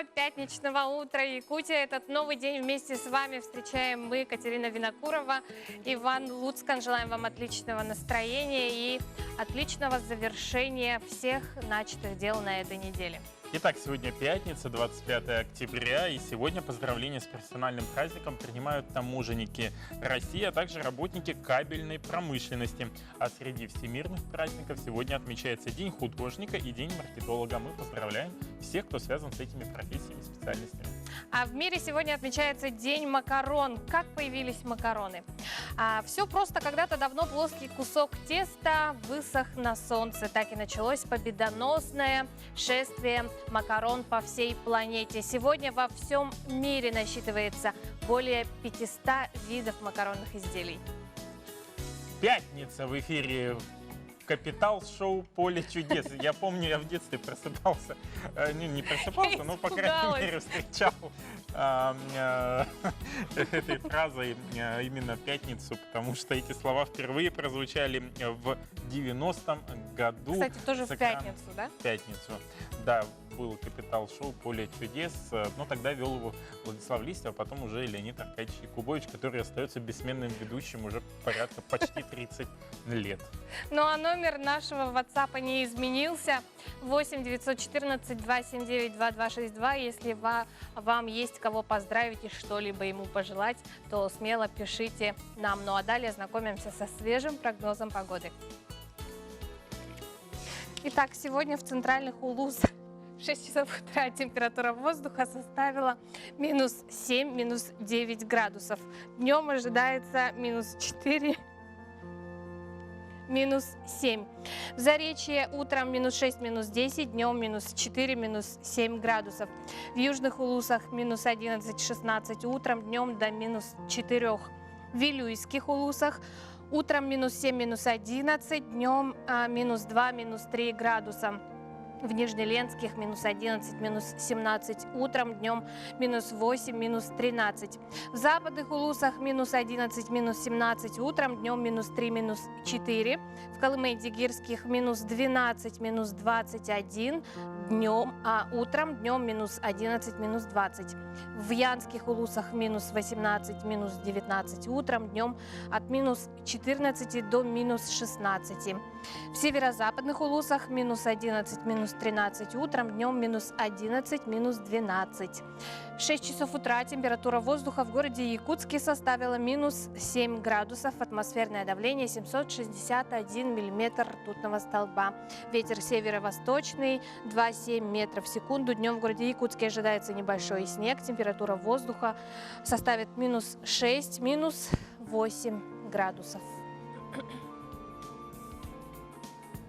Доброго пятничного утра, Якутия. Этот новый день вместе с вами встречаем мы, Катерина Винокурова, Иван Луцкан. Желаем вам отличного настроения и отличного завершения всех начатых дел на этой неделе. Итак, сегодня пятница, 25 октября, и сегодня поздравления с персональным праздником принимают таможенники России, а также работники кабельной промышленности. А среди всемирных праздников сегодня отмечается День художника и День маркетолога. Мы поздравляем всех, кто связан с этими профессиями и специальностями. А в мире сегодня отмечается День макарон. Как появились макароны? Все просто. Когда-то давно плоский кусок теста высох на солнце. Так и началось победоносное шествие макарон по всей планете. Сегодня во всем мире насчитывается более 500 видов макаронных изделий. Пятница в эфире. Капитал-шоу «Поле чудес». Я помню, я в детстве просыпался, не просыпался, но, по крайней мере, встречал этой фразой именно пятницу, потому что эти слова впервые прозвучали в 90-м году. Кстати, тоже в пятницу, да? В пятницу, да. Был капитал-шоу «Поле чудес», но тогда вел его Владислав Листьев, а потом уже Леонид Аркадьевич Якубович, который остается бессменным ведущим уже порядка почти 30 лет. Ну а номер нашего WhatsApp не изменился. 8 914 279 2262. Если вам есть кого поздравить и что-либо ему пожелать, то смело пишите нам. Ну а далее знакомимся со свежим прогнозом погоды. Итак, сегодня в центральных Улусах 6 часов утра температура воздуха составила минус 7, минус 9 градусов. Днем ожидается минус 4, минус 7. В Заречье утром минус 6, минус 10, днем минус 4, минус 7 градусов. В южных Улусах минус 11, 16 утром, днем до минус 4. В Вилюйских Улусах утром минус 7, минус 11, днем минус 2, минус 3 градуса. В Нижнеленских минус 11, минус 17 утром, днем минус 8, минус 13. В западных Улусах минус 11, минус 17 утром, днем минус 3, минус 4. В Колымы-Дигирских минус 12, минус 21 днем, утром, днем минус 11, минус 20. В Янских Улусах минус 18, минус 19 утром, днем от минус 14 до минус 16. В северо-западных Улусах минус 11, минус 13 утром, днем минус 11, минус 12. В 6 часов утра температура воздуха в городе Якутске составила минус 7 градусов, атмосферное давление 761 миллиметр ртутного столба. Ветер северо-восточный 2,7 метров в секунду. Днем в городе Якутске ожидается небольшой снег. Температура воздуха составит минус 6, минус 8 градусов.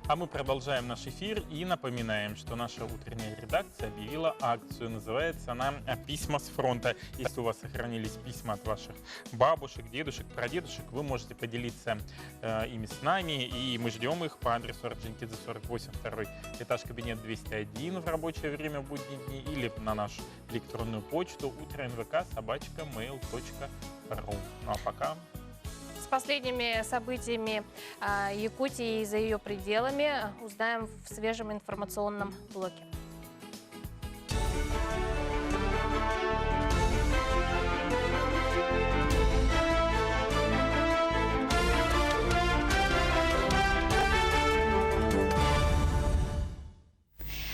А мы продолжаем наш эфир и напоминаем, что наша утренняя редакция объявила акцию. Называется она «Письма с фронта». Если у вас сохранились письма от ваших бабушек, дедушек, прадедушек, вы можете поделиться ими с нами. И мы ждем их по адресу Орджоникидзе, 48, 2 этаж, кабинет 201 в рабочее время в будние дни или на нашу электронную почту utronvk@mail.ru. Ну а пока... С последними событиями Якутии и за ее пределами узнаем в свежем информационном блоке.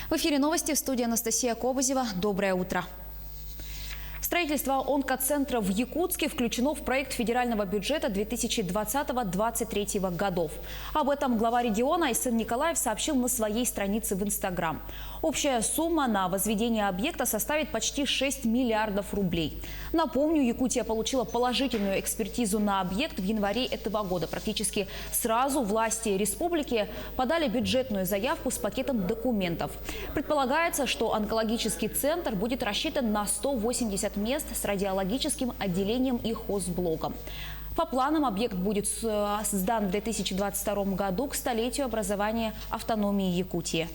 В эфире новости, в студии Анастасия Кобызева. Доброе утро. Строительство онкоцентра в Якутске включено в проект федерального бюджета 2020-2023 годов. Об этом глава региона Айсен Николаев сообщил на своей странице в Инстаграм. Общая сумма на возведение объекта составит почти 6 миллиардов рублей. Напомню, Якутия получила положительную экспертизу на объект в январе этого года. Практически сразу власти республики подали бюджетную заявку с пакетом документов. Предполагается, что онкологический центр будет рассчитан на 180 мест с радиологическим отделением и хозблоком. По планам объект будет сдан в 2022 году к столетию образования автономии Якутии.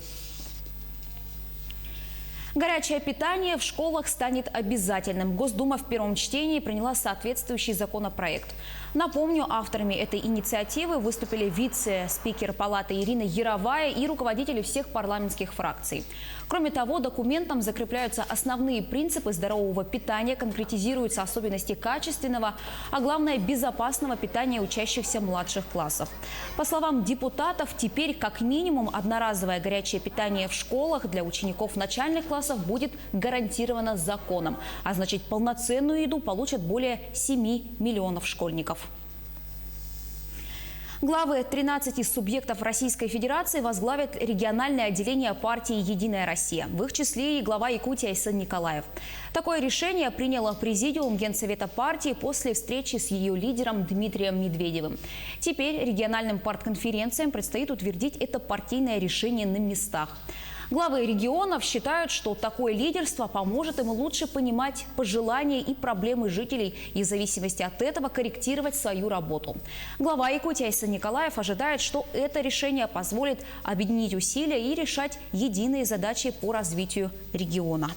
Горячее питание в школах станет обязательным. Госдума в первом чтении приняла соответствующий законопроект. Напомню, авторами этой инициативы выступили вице-спикер Палаты Ирина Яровая и руководители всех парламентских фракций. Кроме того, документом закрепляются основные принципы здорового питания, конкретизируются особенности качественного, а главное – безопасного питания учащихся младших классов. По словам депутатов, теперь как минимум одноразовое горячее питание в школах для учеников начальных классов будет гарантировано законом. А значит, полноценную еду получат более 7 миллионов школьников. Главы 13 субъектов Российской Федерации возглавят региональное отделение партии «Единая Россия». В их числе и глава Якутии Айсан Николаев. Такое решение приняло президиум Генсовета партии после встречи с ее лидером Дмитрием Медведевым. Теперь региональным партконференциям предстоит утвердить это партийное решение на местах. Главы регионов считают, что такое лидерство поможет им лучше понимать пожелания и проблемы жителей и в зависимости от этого корректировать свою работу. Глава Якутии Айсан Николаев ожидает, что это решение позволит объединить усилия и решать единые задачи по развитию региона.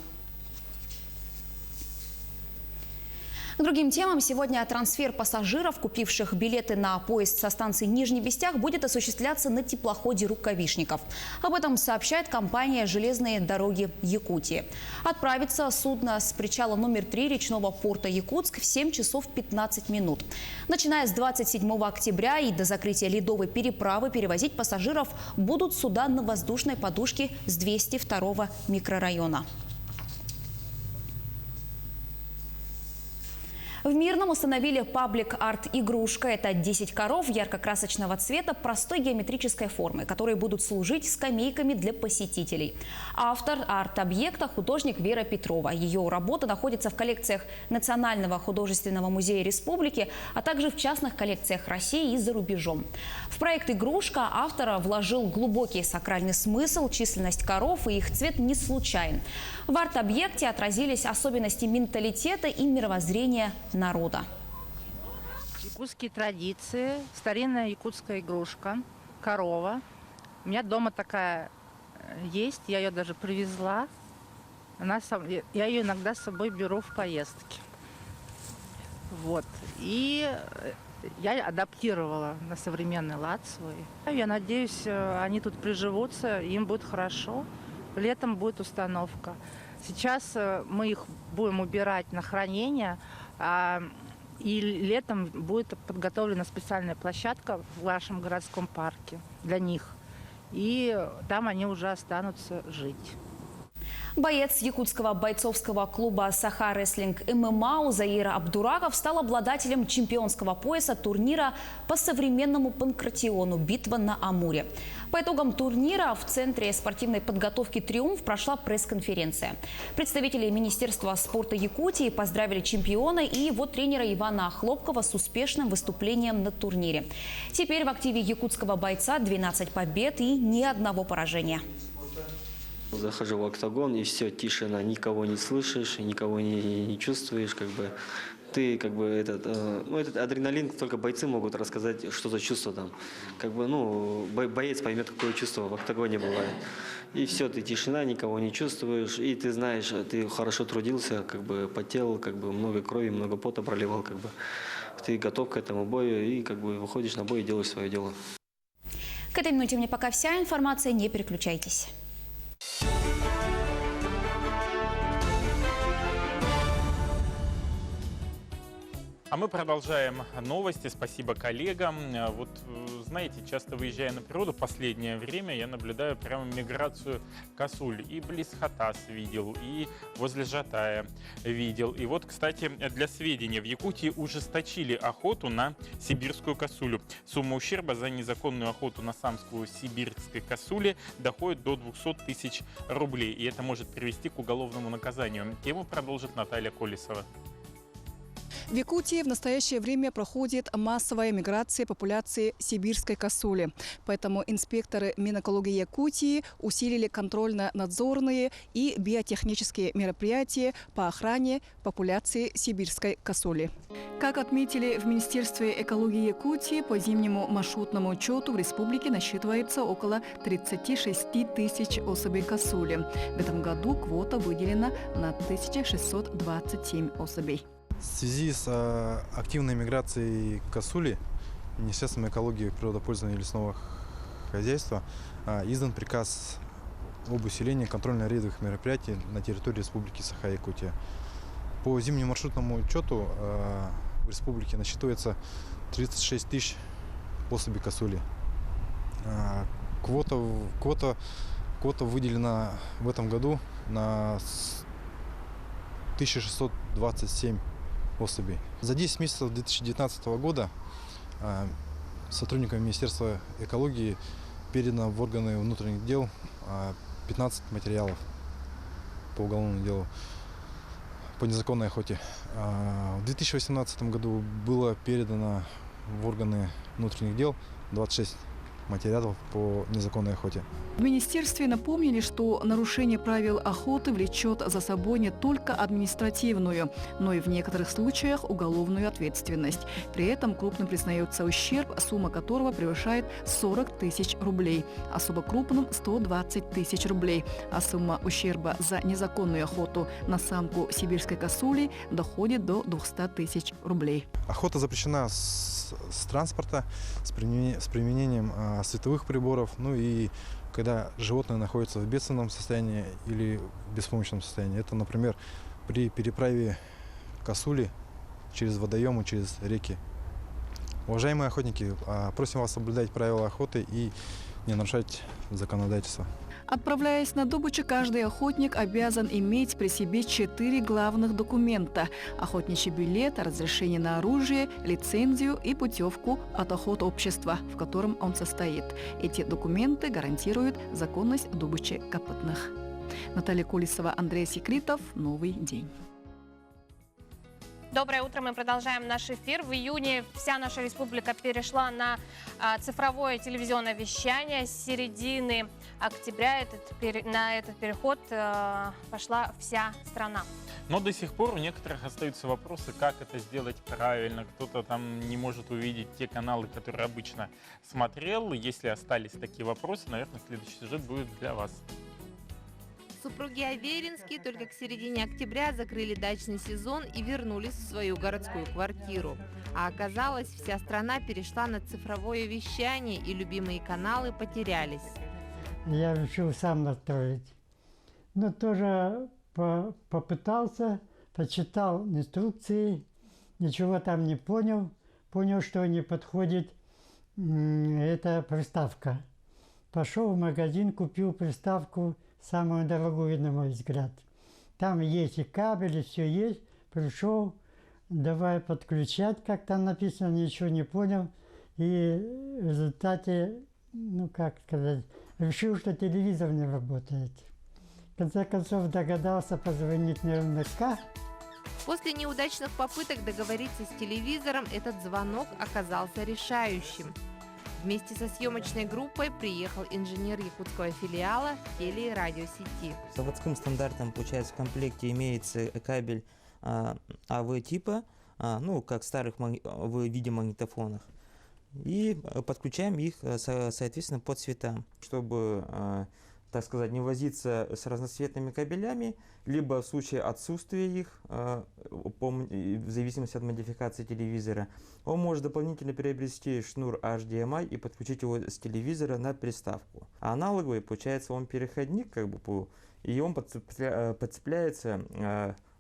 К другим темам. Сегодня трансфер пассажиров, купивших билеты на поезд со станции Нижний Бестях, будет осуществляться на теплоходе «Рукавишников». Об этом сообщает компания «Железные дороги Якутии». Отправится судно с причала номер 3 речного порта Якутск в 7 часов 15 минут. Начиная с 27 октября и до закрытия ледовой переправы перевозить пассажиров будут суда на воздушной подушке с 202 микрорайона. В Мирном установили паблик-арт-игрушка. Это 10 коров ярко-красочного цвета простой геометрической формы, которые будут служить скамейками для посетителей. Автор арт-объекта – художник Вера Петрова. Ее работа находится в коллекциях Национального художественного музея республики, а также в частных коллекциях России и за рубежом. В проект «Игрушка» автор вложил глубокий сакральный смысл. Численность коров и их цвет не случайен. В арт-объекте отразились особенности менталитета и мировоззрения народа. Якутские традиции, старинная якутская игрушка, корова. У меня дома такая есть, я ее даже привезла. Я ее иногда с собой беру в поездки. Вот. И я адаптировала на современный лад свой. Я надеюсь, они тут приживутся, им будет хорошо. Летом будет установка. Сейчас мы их будем убирать на хранение, и летом будет подготовлена специальная площадка в нашем городском парке для них. И там они уже останутся жить. Боец якутского бойцовского клуба «Саха-рестлинг ММА» Узаир Абдураков стал обладателем чемпионского пояса турнира по современному панкратиону «Битва на Амуре». По итогам турнира в Центре спортивной подготовки «Триумф» прошла пресс-конференция. Представители Министерства спорта Якутии поздравили чемпиона и его тренера Ивана Хлопкова с успешным выступлением на турнире. Теперь в активе якутского бойца 12 побед и ни одного поражения. Захожу в октагон, и все, тишина, никого не слышишь, никого не чувствуешь, как бы. Ты, как бы, этот адреналин только бойцы могут рассказать, что за чувство там. Как бы, боец поймет, какое чувство в октагоне бывает. И все, ты тишина, никого не чувствуешь, и ты знаешь, ты хорошо трудился, как бы, потел, как бы, много крови, много пота проливал, как бы. Ты готов к этому бою, и, как бы, выходишь на бой и делаешь свое дело. К этой минуте у меня пока вся информация, не переключайтесь. А мы продолжаем новости. Спасибо коллегам. Вот, знаете, часто выезжая на природу, последнее время я наблюдаю прямо миграцию косуль. И близ Хатас видел, и возле Жатая видел. И вот, кстати, для сведения, в Якутии ужесточили охоту на сибирскую косулю. Сумма ущерба за незаконную охоту на самскую сибирской косули доходит до 200 тысяч рублей. И это может привести к уголовному наказанию. Тему продолжит Наталья Колесова. В Якутии в настоящее время проходит массовая миграция популяции сибирской косули. Поэтому инспекторы Минэкологии Якутии усилили контрольно-надзорные и биотехнические мероприятия по охране популяции сибирской косули. Как отметили в Министерстве экологии Якутии, по зимнему маршрутному учету в республике насчитывается около 36 тысяч особей косули. В этом году квота выделена на 1627 особей. В связи с активной миграцией косули Министерством экологии, природопользования и лесного хозяйства издан приказ об усилении контрольно-рейдовых мероприятий на территории Республики Саха-Якутия. По зимнему маршрутному учету в республике насчитывается 36 тысяч особей косули. Квота выделена в этом году на 1627 особей. За 10 месяцев 2019 года сотрудникам Министерства экологии передано в органы внутренних дел 15 материалов по уголовному делу по незаконной охоте. В 2018 году было передано в органы внутренних дел 26 материалов по незаконной охоте. В министерстве напомнили, что нарушение правил охоты влечет за собой не только административную, но и в некоторых случаях уголовную ответственность. При этом крупным признается ущерб, сумма которого превышает 40 тысяч рублей, особо крупным – 120 тысяч рублей, а сумма ущерба за незаконную охоту на самку сибирской косули доходит до 200 тысяч рублей. Охота запрещена с транспорта, с применением световых приборов, ну и когда животное находится в бедственном состоянии или в беспомощном состоянии. Это, например, при переправе косули через водоемы, через реки. Уважаемые охотники, просим вас соблюдать правила охоты и не нарушать законодательство. Отправляясь на добычу, каждый охотник обязан иметь при себе 4 главных документа – охотничий билет, разрешение на оружие, лицензию и путевку от охотообщества, в котором он состоит. Эти документы гарантируют законность добычи копытных. Наталья Колесова, Андрей Секретов. Новый день. Доброе утро, мы продолжаем наш эфир. В июне вся наша республика перешла на цифровое телевизионное вещание. С середины октября на этот переход пошла вся страна. Но до сих пор у некоторых остаются вопросы, как это сделать правильно. Кто-то там не может увидеть те каналы, которые обычно смотрел. Если остались такие вопросы, наверное, следующий сюжет будет для вас. Супруги Аверинские только к середине октября закрыли дачный сезон и вернулись в свою городскую квартиру. А оказалось, вся страна перешла на цифровое вещание, и любимые каналы потерялись. Я решил сам настроить. Но тоже попытался, почитал инструкции, ничего там не понял. Понял, что не подходит эта приставка. Пошел в магазин, купил приставку, самую дорогую, на мой взгляд. Там есть и кабель, и все есть. Пришел, давай подключать, как там написано, ничего не понял. И в результате, ну как сказать, решил, что телевизор не работает. В конце концов догадался позвонить на РНК. После неудачных попыток договориться с телевизором, этот звонок оказался решающим. Вместе со съемочной группой приехал инженер якутского филиала теле- и радиосети. С заводским стандартом, получается, в комплекте имеется кабель АВ типа, ну, как в старых видеомагнитофонах. И подключаем их, соответственно, по цветам, чтобы, так сказать, не возиться с разноцветными кабелями, либо в случае отсутствия их, в зависимости от модификации телевизора, он может дополнительно приобрести шнур HDMI и подключить его с телевизора на приставку. А аналоговый, получается, он переходник, и он подцепляется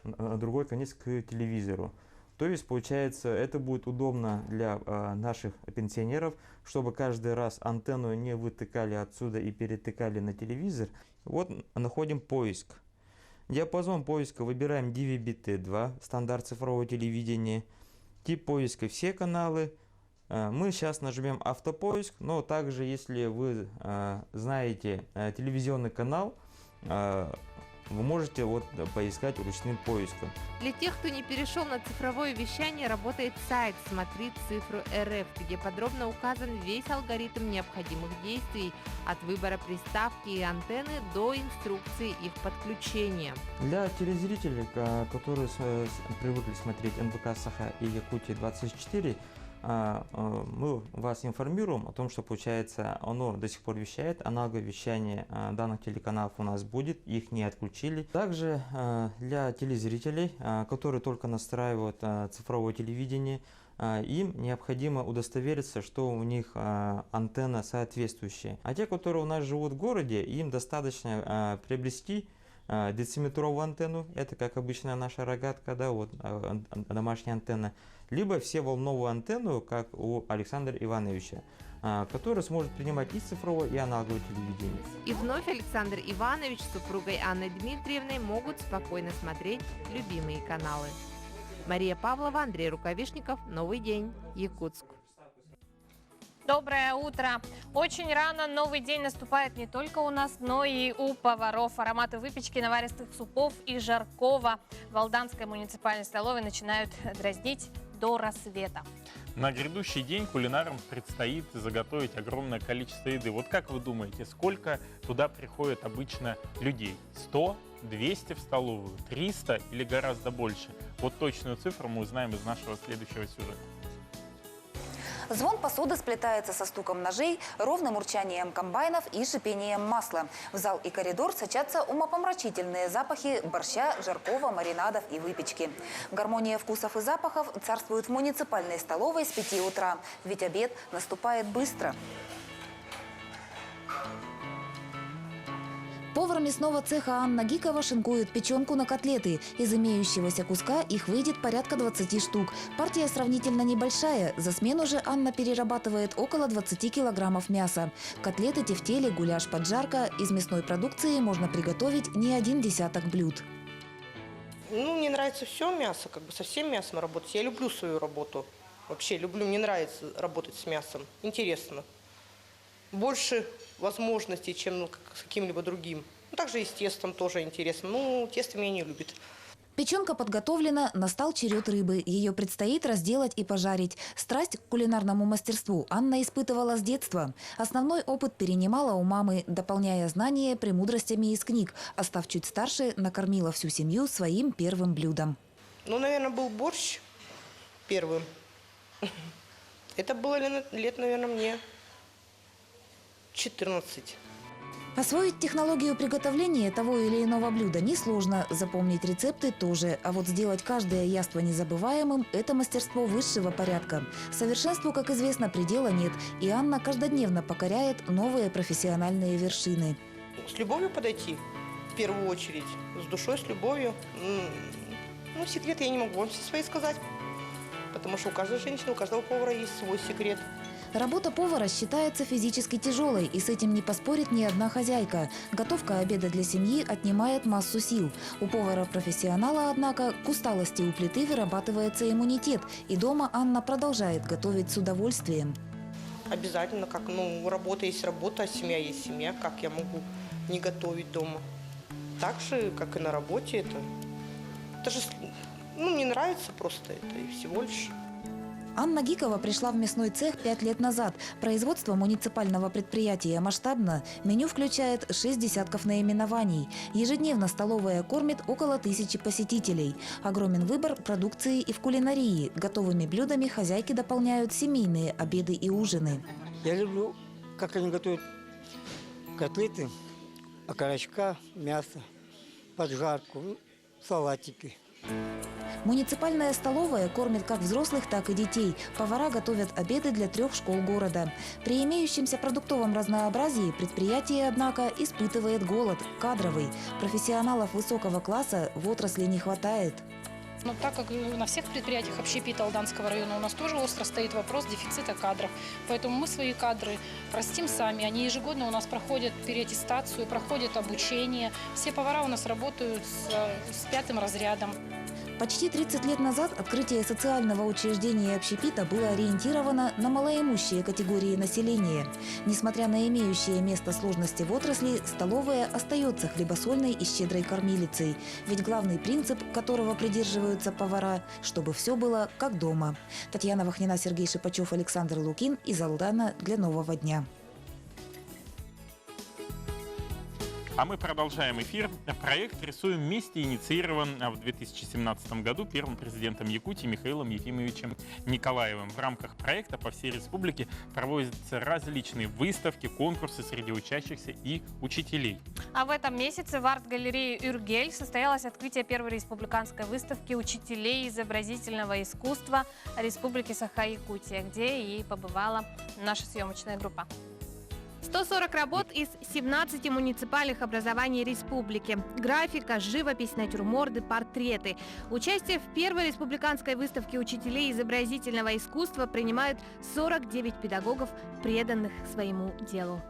на другой конец к телевизору. То есть, получается, это будет удобно для наших пенсионеров, чтобы каждый раз антенну не вытыкали отсюда и перетыкали на телевизор. Вот находим поиск. Диапазон поиска выбираем DVB-T2, стандарт цифрового телевидения. Тип поиска все каналы. Мы сейчас нажмем автопоиск, но также, если вы знаете телевизионный канал, вы можете вот поискать ручным поиском. Для тех, кто не перешел на цифровое вещание, работает сайт «Смотри цифру РФ», где подробно указан весь алгоритм необходимых действий от выбора приставки и антенны до инструкции их подключения. Для телезрителей, которые привыкли смотреть НВК Саха и Якутия 24, мы вас информируем о том, что, получается, оно до сих пор вещает, аналоговое вещание данных телеканалов у нас будет, их не отключили. Также для телезрителей, которые только настраивают цифровое телевидение, им необходимо удостовериться, что у них антенна соответствующая. А те, которые у нас живут в городе, им достаточно приобрести дециметровую антенну, это как обычная наша рогатка, да, вот домашняя антенна, либо всеволновую антенну, как у Александра Ивановича, который сможет принимать и цифровое, и аналоговое телевидение. И вновь Александр Иванович с супругой Анной Дмитриевной могут спокойно смотреть любимые каналы. Мария Павлова, Андрей Рукавишников. Новый день. Якутск. Доброе утро! Очень рано новый день наступает не только у нас, но и у поваров. Ароматы выпечки, наваристых супов и жаркого в Алданской муниципальной столовой начинают дразнить до рассвета. На грядущий день кулинарам предстоит заготовить огромное количество еды. Вот как вы думаете, сколько туда приходит обычно людей? 100, 200 в столовую, 300 или гораздо больше? Вот точную цифру мы узнаем из нашего следующего сюжета. Звон посуды сплетается со стуком ножей, ровным урчанием комбайнов и шипением масла. В зал и коридор сочатся умопомрачительные запахи борща, жаркого, маринадов и выпечки. Гармония вкусов и запахов царствует в муниципальной столовой с 5 утра, ведь обед наступает быстро. Повар мясного цеха Анна Гикова шинкует печенку на котлеты. Из имеющегося куска их выйдет порядка 20 штук. Партия сравнительно небольшая. За смену же Анна перерабатывает около 20 килограммов мяса. Котлеты, тефтели, гуляш, поджарка. Из мясной продукции можно приготовить не один десяток блюд. Мне нравится все мясо, со всем мясом работать. Я люблю свою работу. Вообще люблю, мне нравится работать с мясом. Интересно. Больше возможностей, чем с каким-либо другим. Также и с тестом тоже интересно. Тесто меня не любит. Печенка подготовлена, настал черед рыбы. Ее предстоит разделать и пожарить. Страсть к кулинарному мастерству Анна испытывала с детства. Основной опыт перенимала у мамы, дополняя знания премудростями из книг. А став чуть старше, накормила всю семью своим первым блюдом. Наверное, был борщ первым. Это было лет, наверное, мне 14. Освоить технологию приготовления того или иного блюда несложно, запомнить рецепты тоже. А вот сделать каждое яство незабываемым – это мастерство высшего порядка. Совершенству, как известно, предела нет. И Анна каждодневно покоряет новые профессиональные вершины. С любовью подойти, в первую очередь. С душой, с любовью. Секреты я не могу вам все свои сказать. Потому что у каждой женщины, у каждого повара есть свой секрет. Работа повара считается физически тяжелой, и с этим не поспорит ни одна хозяйка. Готовка обеда для семьи отнимает массу сил. У повара-профессионала, однако, к усталости у плиты вырабатывается иммунитет, и дома Анна продолжает готовить с удовольствием. Обязательно, работа есть работа, а семья есть семья. Как я могу не готовить дома? Так же, как и на работе. Это же, мне нравится просто это, и всего лишь. Анна Гикова пришла в мясной цех 5 лет назад. Производство муниципального предприятия масштабно. Меню включает 6 десятков наименований. Ежедневно столовая кормит около 1000 посетителей. Огромен выбор продукции и в кулинарии. Готовыми блюдами хозяйки дополняют семейные обеды и ужины. Я люблю, как они готовят котлеты, окорочка, мясо, поджарку, салатики. Муниципальная столовая кормит как взрослых, так и детей. Повара готовят обеды для 3 школ города. При имеющемся продуктовом разнообразии предприятие, однако, испытывает голод кадровый. Профессионалов высокого класса в отрасли не хватает. Но так как на всех предприятиях общепита Алданского района у нас тоже остро стоит вопрос дефицита кадров. Поэтому мы свои кадры растим сами. Они ежегодно у нас проходят переаттестацию, проходят обучение. Все повара у нас работают с 5 разрядом. Почти 30 лет назад открытие социального учреждения общепита было ориентировано на малоимущие категории населения. Несмотря на имеющие место сложности в отрасли, столовая остается хлебосольной и щедрой кормилицей. Ведь главный принцип, которого придерживаются повара, чтобы все было как дома. Татьяна Вахнина, Сергей Шипачев, Александр Лукин из Алдана для «Нового дня». А мы продолжаем эфир. Проект «Рисуем вместе» инициирован в 2017 году первым президентом Якутии Михаилом Ефимовичем Николаевым. В рамках проекта по всей республике проводятся различные выставки, конкурсы среди учащихся и учителей. А в этом месяце в арт-галерее «Юргель» состоялось открытие первой республиканской выставки учителей изобразительного искусства Республики Саха-Якутия, где и побывала наша съемочная группа. 140 работ из 17 муниципальных образований республики. Графика, живопись, натюрморты, портреты. Участие в первой республиканской выставке учителей изобразительного искусства принимают 49 педагогов, преданных своему делу.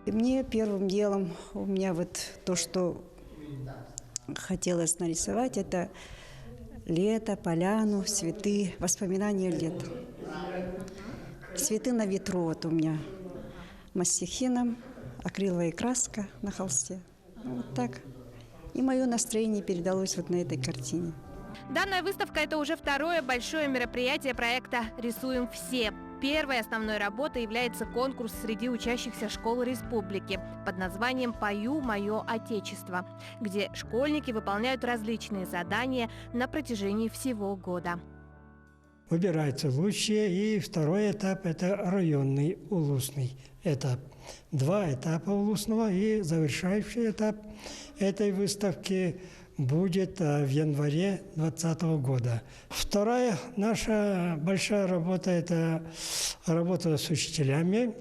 И мне первым делом, у меня вот то, что хотелось нарисовать, это лето, поляну, цветы, воспоминания лета. Цветы на ветру вот у меня. Мастихином, акриловая краска на холсте. Вот так. И мое настроение передалось вот на этой картине. Данная выставка – это уже второе большое мероприятие проекта «Рисуем все». Первой основной работой является конкурс среди учащихся школ республики под названием «Пою мое Отечество», где школьники выполняют различные задания на протяжении всего года. Выбираются лучшие, и второй этап – это районный улусный этап. 2 этапа улусного, и завершающий этап этой выставки будет в январе 2020 года. Вторая наша большая работа – это работа с учителями,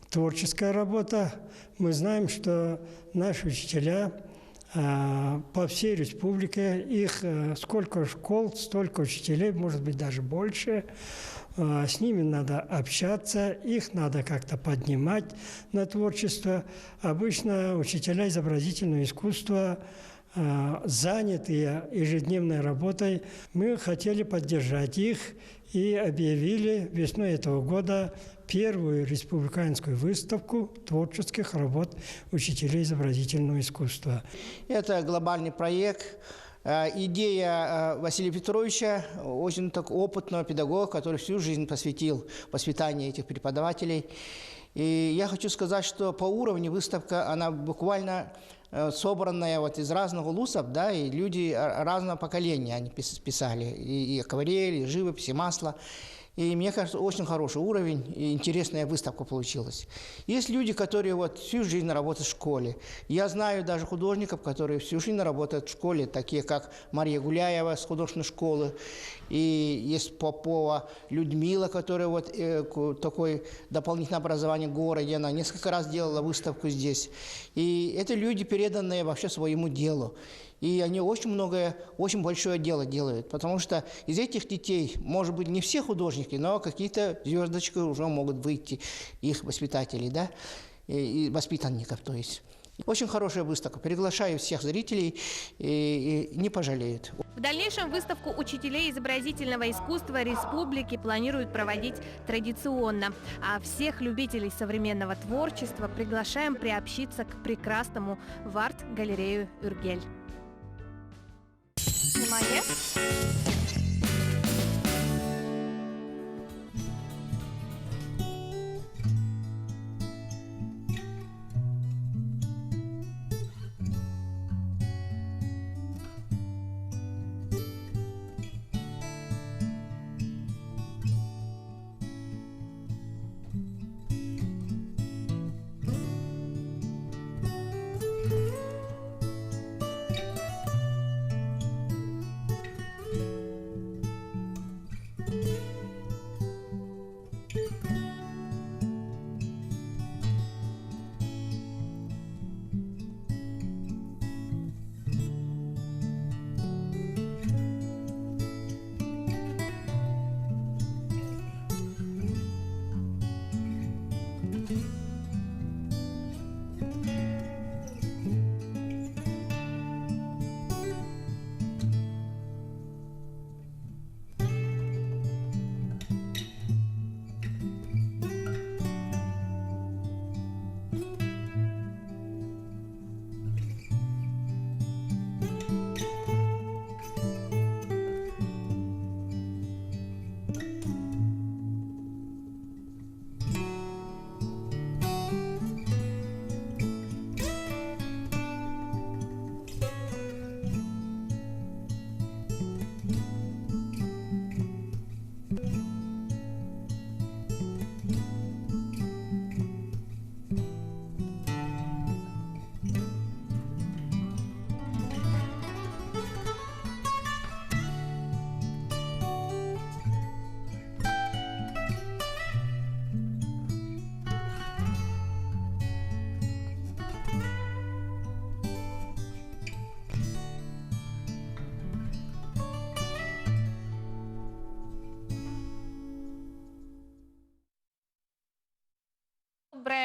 творческая работа. Мы знаем, что наши учителя по всей республике, их сколько школ, столько учителей, может быть, даже больше. С ними надо общаться, их надо как-то поднимать на творчество. Обычно учителя изобразительного искусства занятые ежедневной работой. Мы хотели поддержать их и объявили весной этого года первую республиканскую выставку творческих работ учителей изобразительного искусства. Это глобальный проект. Идея Василия Петровича, очень так опытного педагога, который всю жизнь посвятил воспитанию этих преподавателей. И я хочу сказать, что по уровню выставка, она буквально собранная вот из разных улусов, да, и люди разного поколения они писали, и акварель, и живопись, и масло. И мне кажется, очень хороший уровень, и интересная выставка получилась. Есть люди, которые вот всю жизнь работают в школе. Я знаю даже художников, которые всю жизнь работают в школе, такие как Мария Гуляева с художественной школы. И есть Попова Людмила, которая вот такое дополнительное образование в городе. Она несколько раз делала выставку здесь. И это люди, переданные вообще своему делу. И они очень многое, очень большое дело делают, потому что из этих детей, может быть, не все художники, но какие-то звездочки уже могут выйти, их воспитателей, да, и воспитанников, то есть. Очень хорошая выставка. Приглашаю всех зрителей, и не пожалеют. В дальнейшем выставку учителей изобразительного искусства республики планируют проводить традиционно. А всех любителей современного творчества приглашаем приобщиться к прекрасному в арт-галерею «Юргель». Внимание!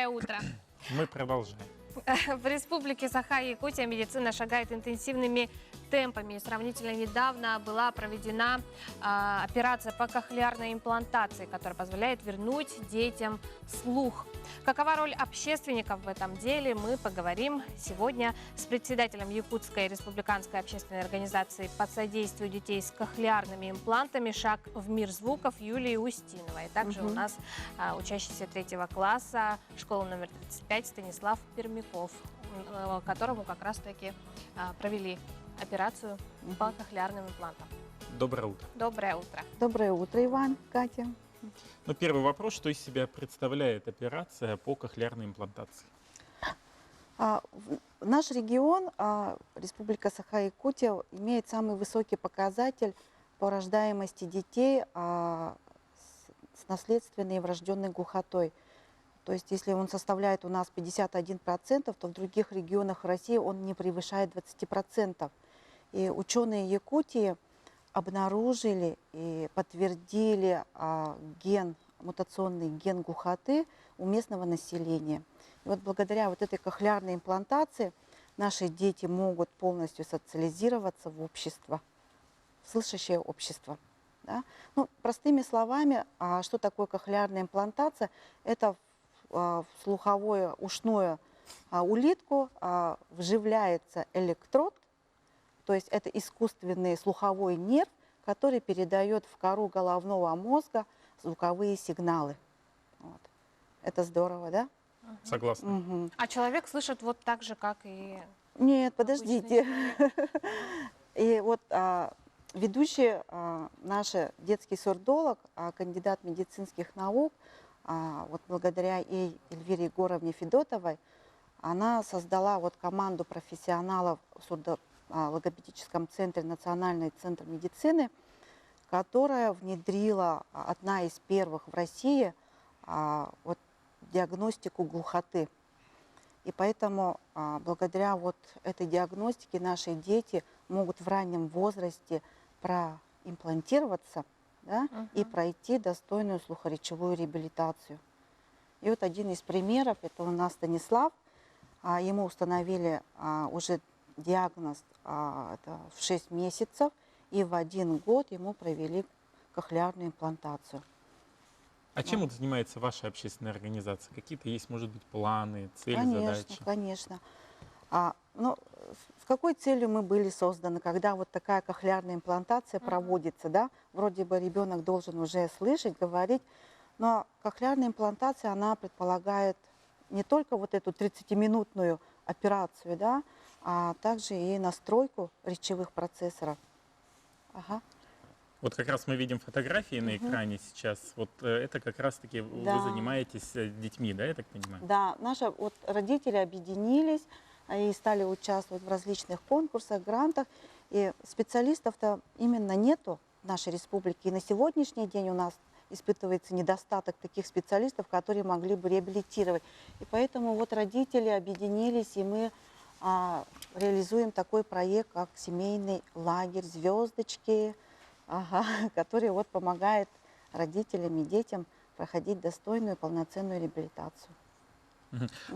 Доброе утро. Мы продолжаем. В Республике Саха-Якутия медицина шагает интенсивными темпами. Сравнительно недавно была проведена операция по кохлеарной имплантации, которая позволяет вернуть детям слух. Какова роль общественников в этом деле, мы поговорим сегодня с председателем Якутской республиканской общественной организации по содействию детей с кохлеарными имплантами «Шаг в мир звуков» Юлией Устиновой. Также у нас учащийся 3 класса школы номер 35 Станислав Пермяков, которому как раз-таки провели операцию по кохлеарным имплантам. Доброе утро. Доброе утро. Доброе утро, Иван, Катя. Ну, первый вопрос, что из себя представляет операция по кохлеарной имплантации? Наш регион, Республика Саха-Якутия, имеет самый высокий показатель по рождаемости детей с наследственной и врожденной глухотой. То есть, если он составляет у нас 51%, то в других регионах России он не превышает 20%. И ученые Якутии обнаружили и подтвердили мутационный ген глухоты у местного населения. И вот благодаря вот этой кохлеарной имплантации наши дети могут полностью социализироваться в общество, в слышащее общество. Да? Ну, простыми словами, что такое кохлеарная имплантация? Это в слуховое ушную улитку вживляется электрод, то есть это искусственный слуховой нерв, который передает в кору головного мозга звуковые сигналы. Вот. Это здорово, да? Согласна. Угу. А человек слышит вот так же, как и... Нет, подождите. И вот ведущий наш детский сурдолог, кандидат медицинских наук, вот благодаря ей, Эльвире Егоровне Федотовой, она создала вот команду профессионалов в логопедическом центре Национальный центр медицины, которая внедрила одна из первых в России вот, диагностику глухоты. И поэтому благодаря вот этой диагностике наши дети могут в раннем возрасте проимплантироваться, да, и пройти достойную слухоречевую реабилитацию. И вот один из примеров, это у нас Станислав, ему установили уже диагноз это в 6 месяцев, и в 1 год ему провели кохлеарную имплантацию. А чем вот занимается ваша общественная организация? Какие-то есть, может быть, планы, цели, Конечно, задачи? конечно. Ну, с какой целью мы были созданы, когда вот такая кохлеарная имплантация проводится, да? Вроде бы ребенок должен уже слышать, говорить, но кохлеарная имплантация, она предполагает не только вот эту 30-минутную операцию, да, а также и настройку речевых процессоров. Ага. Вот как раз мы видим фотографии на экране сейчас. Вот это как раз-таки вы занимаетесь детьми, да, я так понимаю? Да, наши вот родители объединились и стали участвовать в различных конкурсах, грантах. И специалистов-то именно нету в нашей республике. И на сегодняшний день у нас испытывается недостаток таких специалистов, которые могли бы реабилитировать. И поэтому вот родители объединились, и мы реализуем такой проект, как семейный лагерь «Звездочки», который вот помогает родителям и детям проходить достойную полноценную реабилитацию.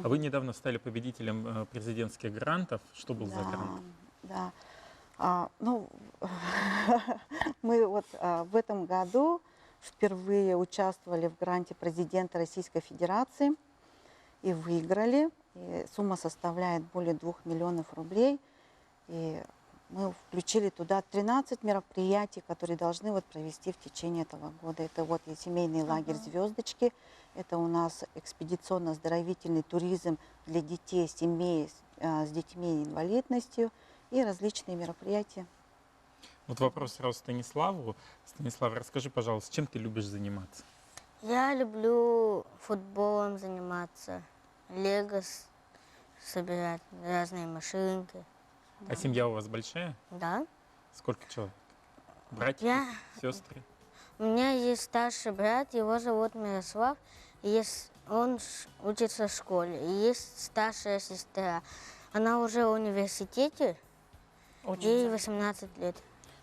А вы недавно стали победителем президентских грантов. Что был за грант? Да. Ну, мы вот в этом году впервые участвовали в гранте президента Российской Федерации и выиграли. И сумма составляет более 2 миллионов рублей. И мы включили туда 13 мероприятий, которые должны вот провести в течение этого года. Это вот и семейный лагерь «Звездочки», это у нас экспедиционно-оздоровительный туризм для детей, семей с детьми и инвалидностью и различные мероприятия. Вот вопрос сразу Станиславу. Станислав, расскажи, пожалуйста, чем ты любишь заниматься? Я люблю футболом заниматься, лего собирать, разные машинки. А семья у вас большая? Да. Сколько человек? Братья, сестры? У меня есть старший брат, его зовут Мирослав, и он учится в школе. И есть старшая сестра. Она уже в университете, ей 18 лет.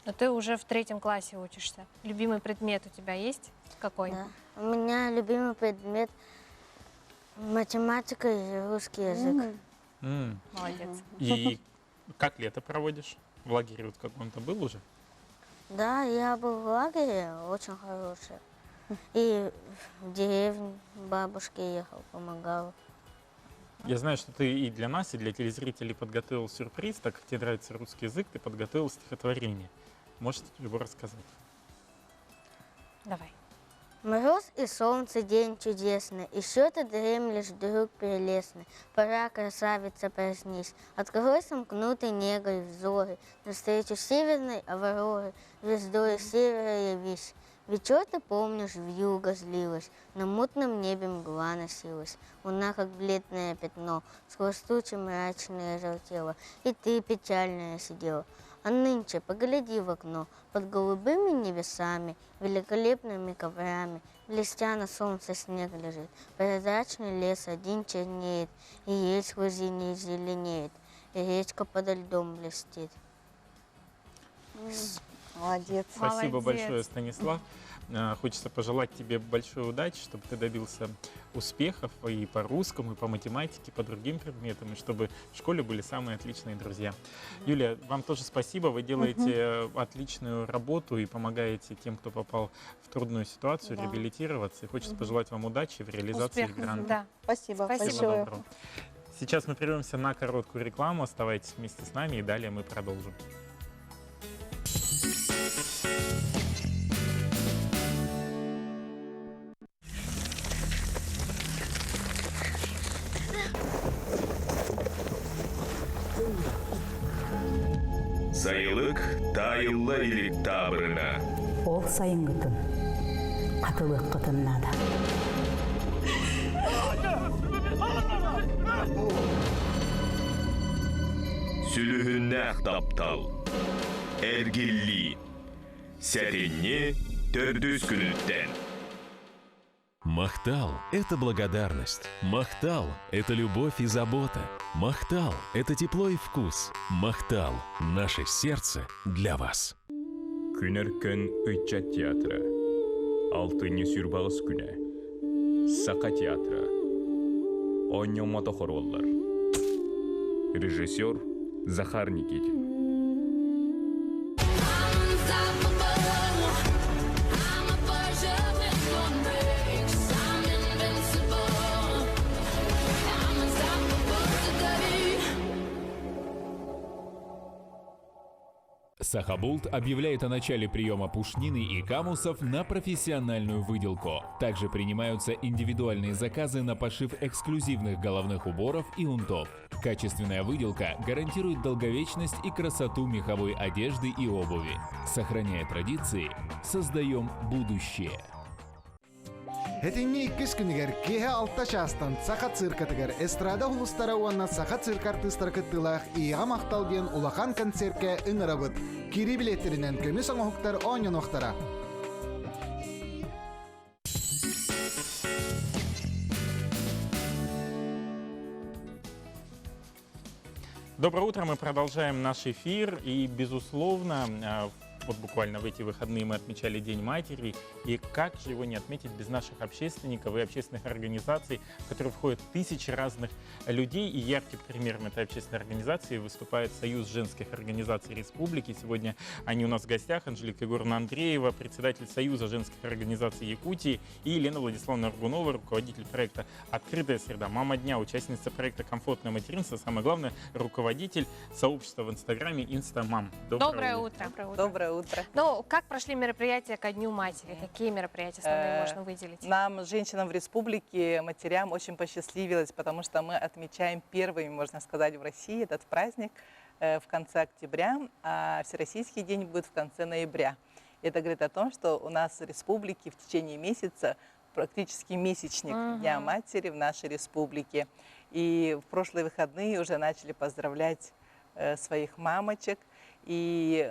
Но ты уже в 3 классе учишься. Любимый предмет у тебя есть? Какой? Да. У меня любимый предмет Математика и русский язык. Молодец. И как лето проводишь? В лагере вот каком-то был уже? Да, я был в лагере, очень хороший. И в деревню бабушке ехал, помогал. Я знаю, что ты и для нас, и для телезрителей подготовил сюрприз. Так как тебе нравится русский язык, ты подготовил стихотворение. Можете его рассказать? Давай. Мороз и солнце, день чудесный, еще ты дремлешь, друг прелестный. Пора, красавица, проснись, открой сомкнутый негой взоры, навстречу северной авроры, звездой севера явись. Вечер, ты помнишь, вьюга злилась, на мутном небе мгла носилась, луна, как бледное пятно, сквозь тучи мрачные желтела, и ты печальная сидела. А нынче погляди в окно, под голубыми небесами, великолепными коврами, блестя на солнце снег лежит, прозрачный лес один чернеет, и ель сквозь зелень зеленеет, и речка подо льдом блестит. Молодец. Спасибо Молодец. большое, Станислав. Хочется пожелать тебе большой удачи, чтобы ты добился успехов и по русскому, и по математике, и по другим предметам, и чтобы в школе были самые отличные друзья. Юлия, вам тоже спасибо. Вы делаете отличную работу и помогаете тем, кто попал в трудную ситуацию, реабилитироваться. И хочется пожелать вам удачи в реализации Успехов. гранта. Да. Спасибо. Спасибо. Всего большое. доброго. Сейчас мы прервемся на короткую рекламу. Оставайтесь вместе с нами, и далее мы продолжим. Сайылык тайылла илик табырына. Ол сайынгытын, қатылық қытыннада. Сүлүхүннәк таптал. Эргилли. Сәренне төрдүс күнүттен. Махтал – это благодарность. Махтал – это любовь и забота. Махтал – это тепло и вкус. Махтал – наше сердце для вас. Күнеркін үтчат театры. Алтыны сүрбағыз күні. Сақа театры. Оньо мотохороллар. Режиссер Захар Никитин. Сахабулт объявляет о начале приема пушнины и камусов на профессиональную выделку. Также принимаются индивидуальные заказы на пошив эксклюзивных головных уборов и унтов. Качественная выделка гарантирует долговечность и красоту меховой одежды и обуви. Сохраняя традиции, создаем будущее. Хетинни кискүнигер кеhe алта шастан саха циркатыгер эстрада хулустара уанна саха цирк артыстар кыттылах иға мақталбен улахан концертке ыңырабыт. Кири билеттеринен көмі соңохуктар оньон охтара. Доброе утро, мы продолжаем наш эфир. И, безусловно, вот буквально в эти выходные мы отмечали День матери. И как же его не отметить без наших общественников и общественных организаций, в которые входят тысячи разных людей. И ярким примером этой общественной организации выступает Союз женских организаций Республики. Сегодня они у нас в гостях. Анжелика Егоровна Андреева, председатель Союза женских организаций Якутии, и Елена Владиславовна Аргунова, руководитель проекта «Открытая среда», мама дня, участница проекта «Комфортное материнство», самое главное, руководитель сообщества в Инстаграме «Инстамам». Доброе утро. Доброе утро. Ну, как прошли мероприятия ко Дню матери? Какие мероприятия основные можно выделить? Нам, женщинам в республике, матерям, очень посчастливилось, потому что мы отмечаем первыми, можно сказать, в России этот праздник в конце октября, а Всероссийский день будет в конце ноября. Это говорит о том, что у нас в республике в течение месяца практически месячник Дня матери в нашей республике. И в прошлые выходные уже начали поздравлять своих мамочек. И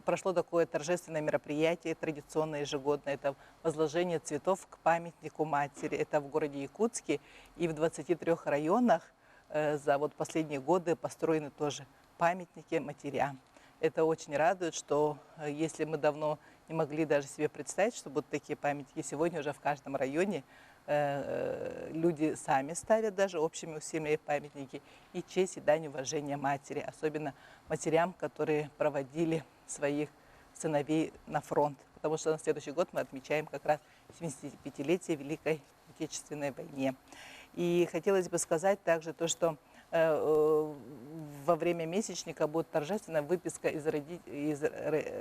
прошло такое торжественное мероприятие, традиционное ежегодное, это возложение цветов к памятнику матери. Это в городе Якутске, и в 23 районах за вот последние годы построены тоже памятники матерям. Это очень радует, что если мы давно не могли даже себе представить, что будут такие памятники. Сегодня уже в каждом районе люди сами ставят даже общими усилиями памятники и честь и дань уважения матери, особенно матерям, которые проводили своих сыновей на фронт. Потому что на следующий год мы отмечаем как раз 75-летие Великой Отечественной войне. И хотелось бы сказать также то, что во время месячника будет торжественная выписка из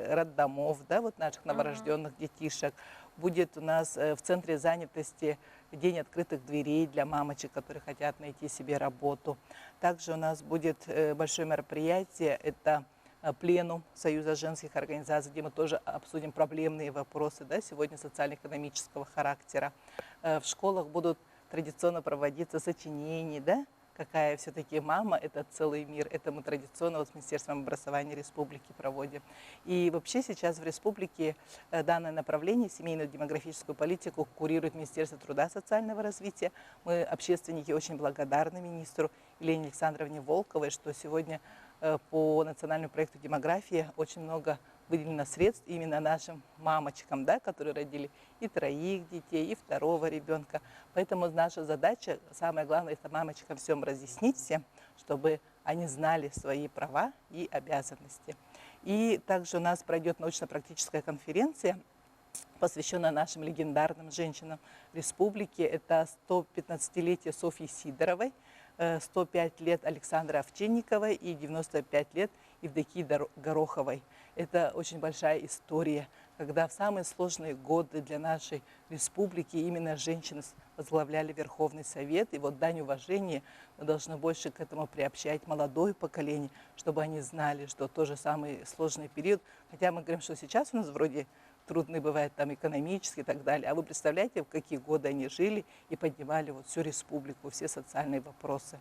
роддомов, да, вот наших новорожденных детишек. Будет у нас в центре занятости день открытых дверей для мамочек, которые хотят найти себе работу. Также у нас будет большое мероприятие, это пленум Союза женских организаций, где мы тоже обсудим проблемные вопросы, да, сегодня социально-экономического характера. В школах будут традиционно проводиться сочинения, да, какая все-таки мама – это целый мир. Это мы традиционно вот с Министерством образования республики проводим. И вообще сейчас в республике данное направление, семейную демографическую политику, курирует Министерство труда и социального развития. Мы, общественники, очень благодарны министру Елене Александровне Волковой, что сегодня по национальному проекту «Демография» очень много выделено средств именно нашим мамочкам, да, которые родили и 3 детей, и 2-го ребенка. Поэтому наша задача, самое главное, это мамочкам всем разъяснить всем, чтобы они знали свои права и обязанности. И также у нас пройдет научно-практическая конференция, посвященная нашим легендарным женщинам республики. Это 115-летие Софьи Сидоровой, 105 лет Александры Овчинниковой и 95 лет Евдокии Гороховой. Это очень большая история, когда в самые сложные годы для нашей республики именно женщины возглавляли Верховный Совет. И вот дань уважения мы должны больше к этому приобщать молодое поколение, чтобы они знали, что тоже самый сложный период. Хотя мы говорим, что сейчас у нас вроде трудный бывает там экономически и так далее. А вы представляете, в какие годы они жили и поднимали вот всю республику, все социальные вопросы.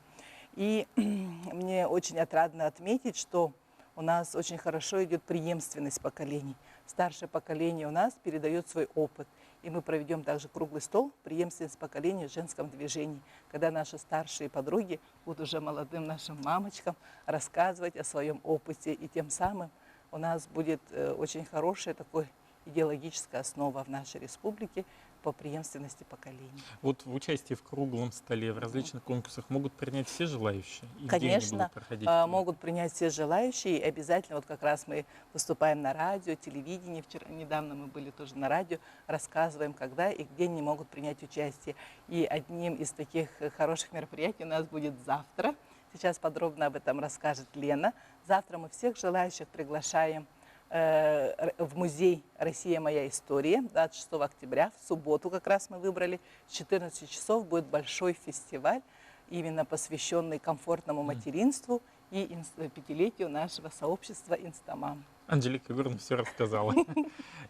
И мне очень отрадно отметить, что у нас очень хорошо идет преемственность поколений. Старшее поколение у нас передает свой опыт. И мы проведем также круглый стол «Преемственность поколений в женском движении», когда наши старшие подруги будут уже молодым нашим мамочкам рассказывать о своем опыте. И тем самым у нас будет очень хорошая такой идеологическая основа в нашей республике по преемственности поколений. Вот в участии в круглом столе, в различных конкурсах могут принять все желающие? И Конечно, проходить? Могут принять все желающие. И обязательно, вот как раз мы выступаем на радио, телевидении. Вчера, недавно мы были тоже на радио, рассказываем, когда и где они могут принять участие. И одним из таких хороших мероприятий у нас будет завтра. Сейчас подробно об этом расскажет Лена. Завтра мы всех желающих приглашаем в музей «Россия. Моя история» 26 октября, в субботу как раз мы выбрали, с 14 часов будет большой фестиваль, именно посвященный комфортному материнству и 5-летию нашего сообщества «Инстамам». Анжелика Егоровна все рассказала.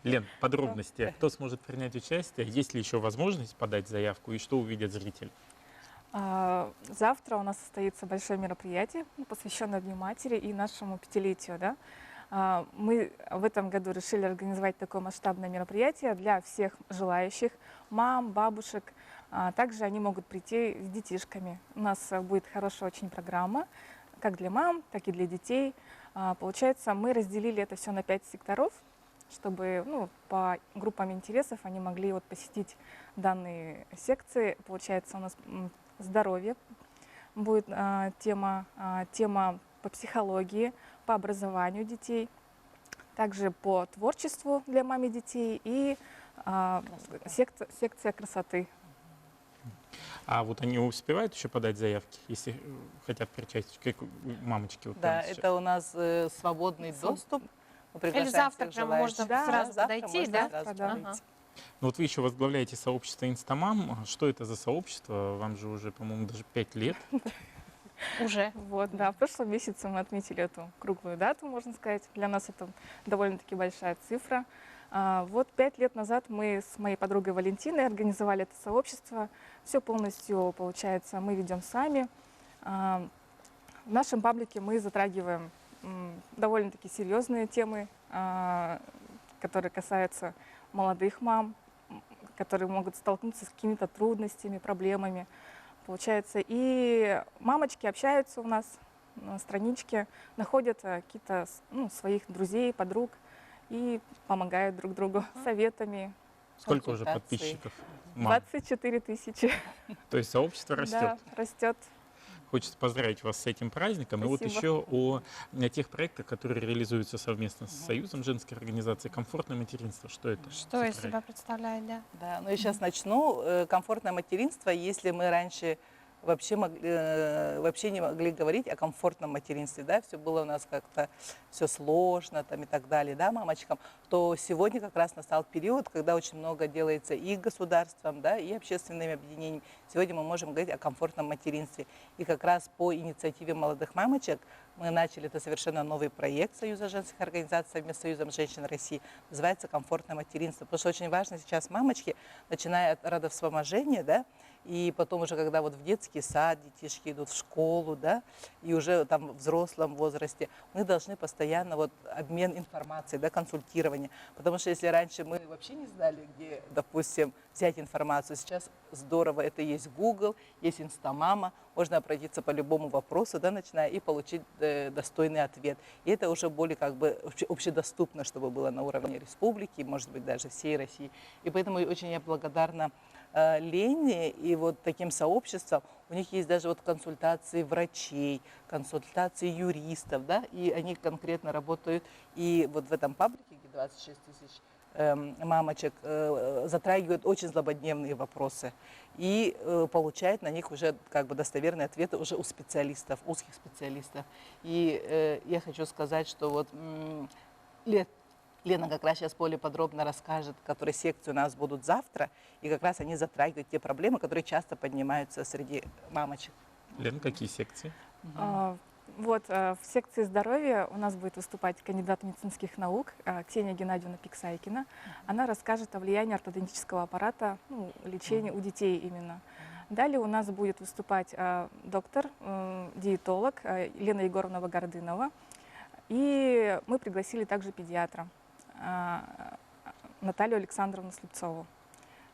Лен, подробности. Кто сможет принять участие? Есть ли еще возможность подать заявку и что увидят зрители? Завтра у нас состоится большое мероприятие, посвященное Дню матери и нашему 5-летию. Да? Мы в этом году решили организовать такое масштабное мероприятие для всех желающих, мам, бабушек. Также они могут прийти с детишками. У нас будет хорошая очень программа, как для мам, так и для детей. Получается, мы разделили это все на 5 секторов, чтобы по группам интересов они могли посетить данные секции. Получается, у нас здоровье будет тема по психологии, по образованию детей, также по творчеству для мам и детей и секция красоты. А вот они успевают еще подать заявки, если хотят причастие, как мамочки? Вот да, это у нас свободный доступ. Или завтра прямо можно сразу подойти, да? Ну вот вы еще возглавляете сообщество «Инстамам». Что это за сообщество? Вам же уже, по-моему, даже 5 лет. Уже. Вот, да. В прошлом месяце мы отметили эту круглую дату, можно сказать. Для нас это довольно-таки большая цифра. Вот 5 лет назад мы с моей подругой Валентиной организовали это сообщество. Все полностью, получается, мы ведем сами. В нашем паблике мы затрагиваем довольно-таки серьезные темы, которые касаются молодых мам, которые могут столкнуться с какими-то трудностями, проблемами. Получается, и мамочки общаются у нас на страничке, находят какие-то своих друзей, подруг и помогают друг другу советами. Сколько уже Консультации. подписчиков? Мам? 24 тысячи. То есть сообщество растет. Да, растет. Хочется поздравить вас с этим праздником. И вот Спасибо. еще о тех проектах, которые реализуются совместно с Союзом женской организации «Комфортное материнство». Что это? Что из себя представляет, да? Да, ну я сейчас начну. Комфортное материнство, если мы раньше вообще не могли говорить о комфортном материнстве, да, все было у нас как-то все сложно там и так далее, да, мамочкам, то сегодня как раз настал период, когда очень много делается и государством, да, и общественными объединениями. Сегодня мы можем говорить о комфортном материнстве. И как раз по инициативе молодых мамочек мы начали, это совершенно новый проект Союза женских организаций совместно с Союзом женщин России, называется «Комфортное материнство». Потому что очень важно сейчас мамочки, начиная от родовспоможения, да, и потом уже, когда вот в детский сад детишки идут в школу, да, и уже там в взрослом возрасте, мы должны постоянно вот обмен информацией, да, консультирование. Потому что если раньше мы вообще не знали, где, допустим, взять информацию, сейчас здорово, это есть Google, есть Инстамама, можно обратиться по любому вопросу, да, начиная, и получить достойный ответ. И это уже более как бы общедоступно, чтобы было на уровне республики, может быть, даже всей России. И поэтому очень я благодарна Лене и вот таким сообществам. У них есть даже вот консультации врачей, консультации юристов, да, и они конкретно работают. И вот в этом паблике, где 26 тысяч мамочек, затрагивают очень злободневные вопросы и получают на них уже как бы достоверные ответы уже у специалистов, узких специалистов. И я хочу сказать, что вот Лена как раз сейчас более подробно расскажет, которые секции у нас будут завтра, и как раз они затрагивают те проблемы, которые часто поднимаются среди мамочек. Лена, какие секции? Вот в секции здоровья у нас будет выступать кандидат медицинских наук Ксения Геннадьевна Пиксайкина. Она расскажет о влиянии ортодонтического аппарата, лечения у детей именно. Далее у нас будет выступать доктор, диетолог Лена Егоровна Вагардынова. И мы пригласили также педиатра Наталью Александровну Слепцову.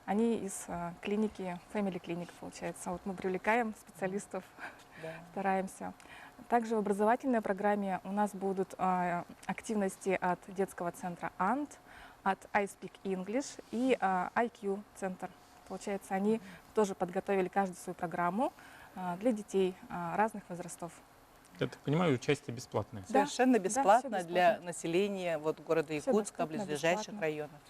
Они из клиники, Family Clinic, получается. Вот мы привлекаем специалистов, стараемся. Также в образовательной программе у нас будут активности от детского центра АНТ, от I Speak English и IQ центр. Получается, они тоже подготовили каждую свою программу для детей разных возрастов. Я так понимаю, участие бесплатное. Совершенно бесплатно, да, для населения вот, города Якутска, близлежащих районов.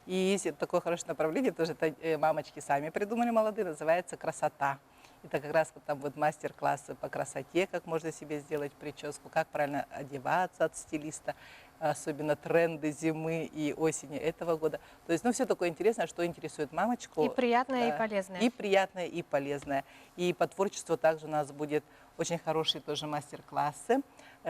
И есть такое хорошее направление, тоже это мамочки сами придумали, молодые, называется «Красота». Это как раз вот там вот мастер-классы по красоте, как можно себе сделать прическу, как правильно одеваться от стилиста, особенно тренды зимы и осени этого года. То есть, все такое интересное, что интересует мамочку. И приятное, и полезное. И приятное, и полезное. И по творчеству также у нас будет очень хорошие тоже мастер-классы.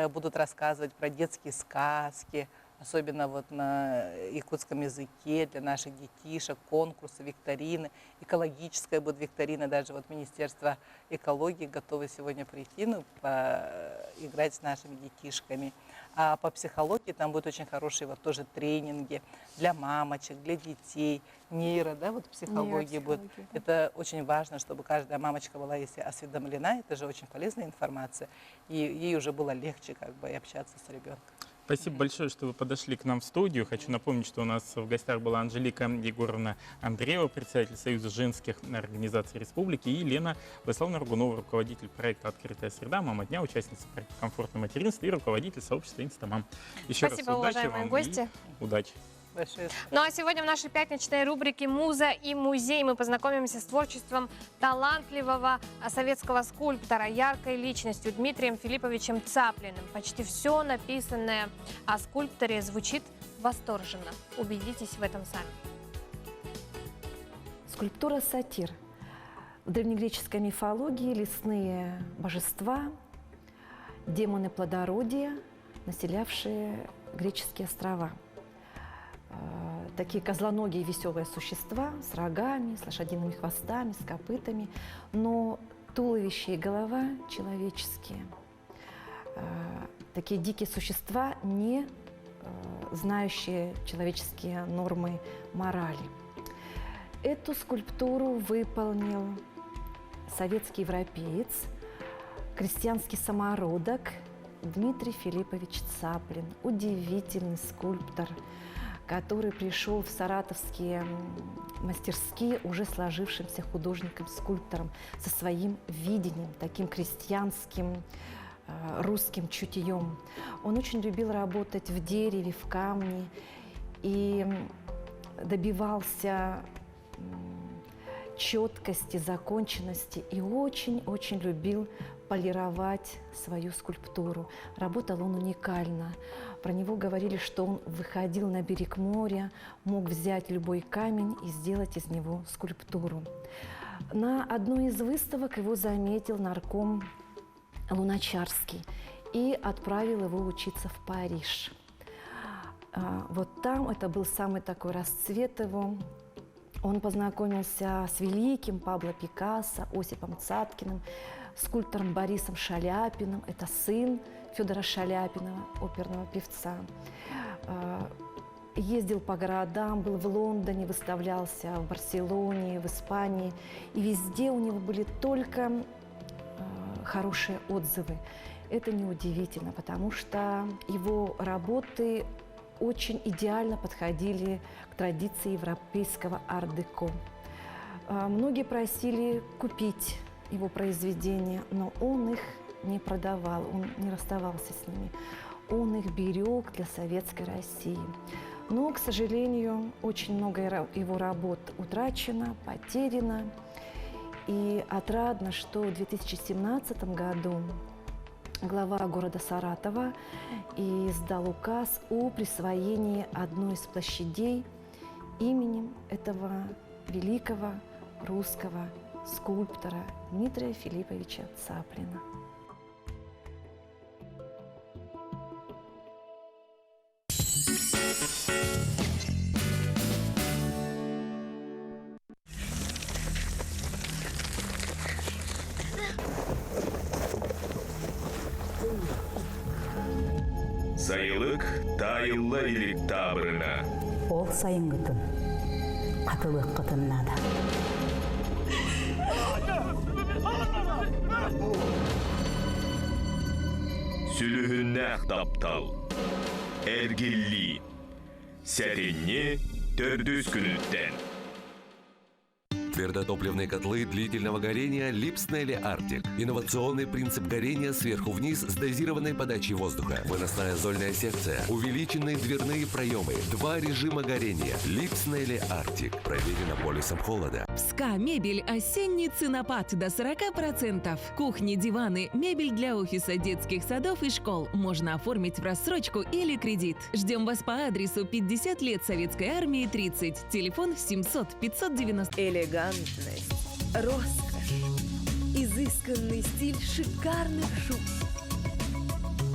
Будут рассказывать про детские сказки, особенно вот на якутском языке для наших детишек, конкурсы, викторины. Экологическая будет викторина, даже вот Министерство экологии готовы сегодня прийти, поиграть с нашими детишками. А по психологии там будут очень хорошие вот тоже тренинги для мамочек, для детей, психологии будет. Это очень важно, чтобы каждая мамочка была, если осведомлена, это же очень полезная информация, и ей уже было легче как бы общаться с ребенком. Спасибо большое, что вы подошли к нам в студию. Хочу напомнить, что у нас в гостях была Анжелика Егоровна Андреева, председатель Союза женских организаций Республики, и Лена Владиславовна Рогунова, руководитель проекта «Открытая среда», мама дня, участница проекта «Комфортное материнство» и руководитель сообщества «Инстамам». Еще Спасибо, раз удачи уважаемые вам гости. И удачи. Ну а сегодня в нашей пятничной рубрике «Муза и музей» мы познакомимся с творчеством талантливого советского скульптора, яркой личностью Дмитрием Филипповичем Цаплиным. Почти все написанное о скульпторе звучит восторженно. Убедитесь в этом сами. Скульптура сатир. В древнегреческой мифологии лесные божества, демоны плодородия, населявшие греческие острова. Такие козлоногие веселые существа с рогами, с лошадиными хвостами, с копытами, но туловище и голова человеческие. Такие дикие существа, не знающие человеческие нормы морали. Эту скульптуру выполнил советский европеец, крестьянский самородок Дмитрий Филиппович Цаплин, удивительный скульптор, который пришел в саратовские мастерские уже сложившимся художником-скульптором со своим видением, таким крестьянским, русским чутьем. Он очень любил работать в дереве, в камне и добивался четкости, законченности и очень-очень любил полировать свою скульптуру. Работал он уникально. Про него говорили, что он выходил на берег моря, мог взять любой камень и сделать из него скульптуру. На одной из выставок его заметил нарком Луначарский и отправил его учиться в Париж. Вот там это был самый такой расцвет его. Он познакомился с великим Пабло Пикассо, Осипом Цаткиным, скульптором Борисом Шаляпиным. Это сын Федора Шаляпинова, оперного певца. Ездил по городам, был в Лондоне, выставлялся в Барселоне, в Испании. И везде у него были только хорошие отзывы. Это неудивительно, потому что его работы очень идеально подходили к традиции европейского арт-деко. Многие просили купить его произведения, но он их не продавал, он не расставался с ними. Он их берег для советской России. Но, к сожалению, очень много его работ утрачено, потеряно. И отрадно, что в 2017 году глава города Саратова издал указ о присвоении одной из площадей именем этого великого русского скульптора Дмитрия Филипповича Цаплина. Сайылык тайылла илик табырына. Ол сайынгытын, қатылық қытыннада. Сүлүхүннәк таптал. Эргилли. Сәренне төрдүс күнүттен. Твердотопливные котлы длительного горения Липснелли Арктик. Инновационный принцип горения сверху вниз с дозированной подачей воздуха. Выносная зольная секция. Увеличенные дверные проемы. 2 режима горения. Липснелли Арктик. Проверено полюсом холода. СКА Мебель. Осенний ценопад до 40%. Кухни, диваны, мебель для офиса, детских садов и школ. Можно оформить в рассрочку или кредит. Ждем вас по адресу 50 лет Советской армии 30. Телефон 700 590. Элегантность, роскошь, изысканный стиль шикарных шуб.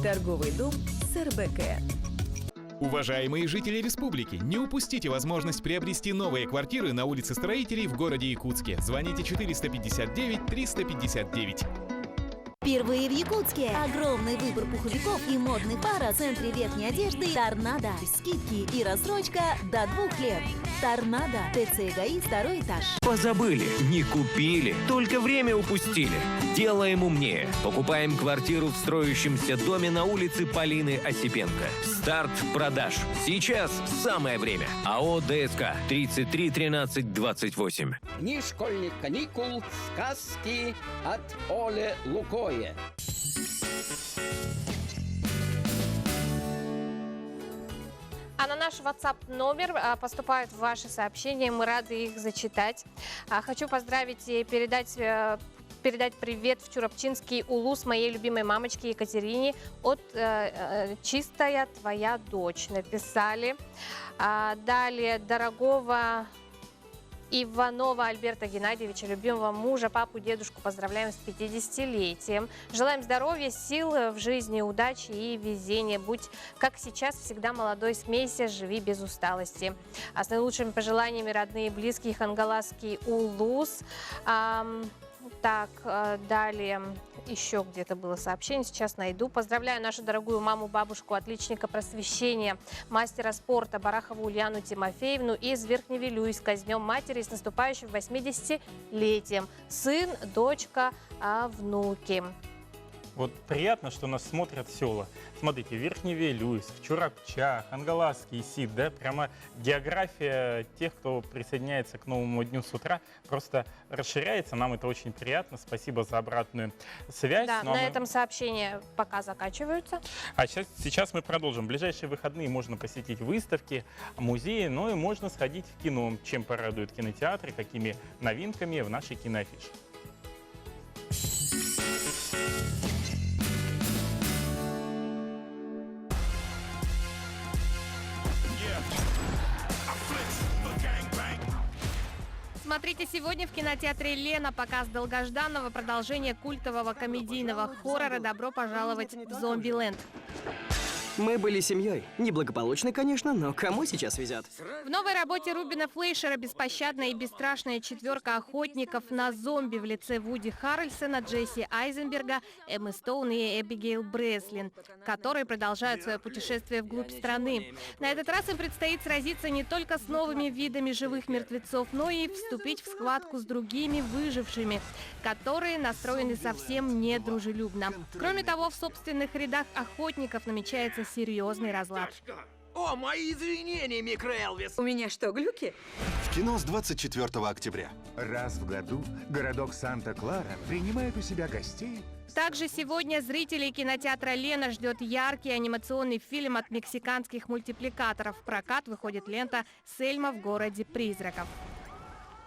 Торговый дом СРБК. Уважаемые жители республики, не упустите возможность приобрести новые квартиры на улице Строителей в городе Якутске. Звоните 459 359. Впервые в Якутске огромный выбор пуховиков и модных пар в центре верхней одежды «Торнадо». Скидки и рассрочка до 2 лет. «Торнадо». ТЦ ГАИ, 2-й этаж. Позабыли, не купили, только время упустили. Делаем умнее. Покупаем квартиру в строящемся доме на улице Полины Осипенко. Старт продаж. Сейчас самое время. АО ДСК 33 13 28. Дни школьных каникул, сказки от Оле Лукоя. А на наш WhatsApp номер поступают ваши сообщения, мы рады их зачитать. Хочу поздравить и передать привет в Чурапчинский улус моей любимой мамочке Екатерине от «Чистая твоя дочь» написали. Далее дорогого Иванова Альберта Геннадьевича, любимого мужа, папу, дедушку поздравляем с 50-летием. Желаем здоровья, сил в жизни, удачи и везения. Будь, как сейчас, всегда молодой, смейся, живи без усталости. А с наилучшими пожеланиями родные и близкие, Хангаласский улус. Так, далее еще где-то было сообщение, сейчас найду. Поздравляю нашу дорогую маму, бабушку, отличника просвещения, мастера спорта Барахову Ульяну Тимофеевну из Верхневилюйска с Днем Матери, с наступающим 80-летием. Сын, дочка, внуки. Вот приятно, что нас смотрят села. Смотрите, Верхний Вилюйск, Чурапчах, Ангаласский Сид, да, прямо география тех, кто присоединяется к новому дню с утра, просто расширяется. Нам это очень приятно. Спасибо за обратную связь. Да, Ну, а на мы- этом сообщения пока заканчиваются. А сейчас мы продолжим. В ближайшие выходные можно посетить выставки, музеи, но и можно сходить в кино. Чем порадуют кинотеатры, какими новинками в нашей киноафише. Смотрите сегодня в кинотеатре «Лена» показ долгожданного продолжения культового комедийного хоррора «Добро пожаловать в Зомбиленд». Мы были семьей. Неблагополучной, конечно, но кому сейчас везет? В новой работе Рубена Флейшера беспощадная и бесстрашная четверка охотников на зомби в лице Вуди Харрельсона, Джесси Айзенберга, Эммы Стоун и Эбигейл Бреслин, которые продолжают свое путешествие вглубь страны. На этот раз им предстоит сразиться не только с новыми видами живых мертвецов, но и вступить в схватку с другими выжившими, которые настроены совсем недружелюбно. Кроме того, в собственных рядах охотников намечается серьезный разлад. О, мои извинения, микро Элвис! У меня что, глюки? В кино с 24 октября. Раз в году городок Санта-Клара принимает у себя гостей. Также сегодня зрителей кинотеатра «Лена» ждет яркий анимационный фильм от мексиканских мультипликаторов. В прокат выходит лента «Сельма в городе призраков».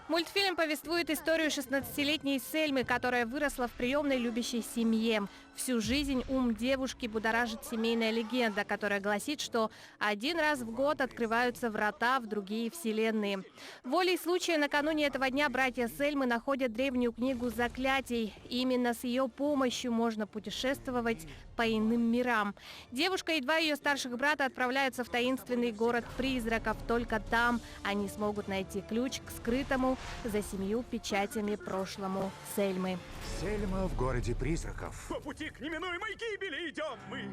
Мультфильм повествует историю 16-летней Сельмы, которая выросла в приемной любящей семье. Всю жизнь ум девушки будоражит семейная легенда, которая гласит, что один раз в год открываются врата в другие вселенные. Волей случая накануне этого дня братья Сельмы находят древнюю книгу заклятий. Именно с ее помощью можно путешествовать по иным мирам. Девушка и два ее старших брата отправляются в таинственный город призраков. Только там они смогут найти ключ к скрытому за 7 печатями прошлому Сельмы. Сельма в городе призраков. По пути к неминуемой гибели идем мы!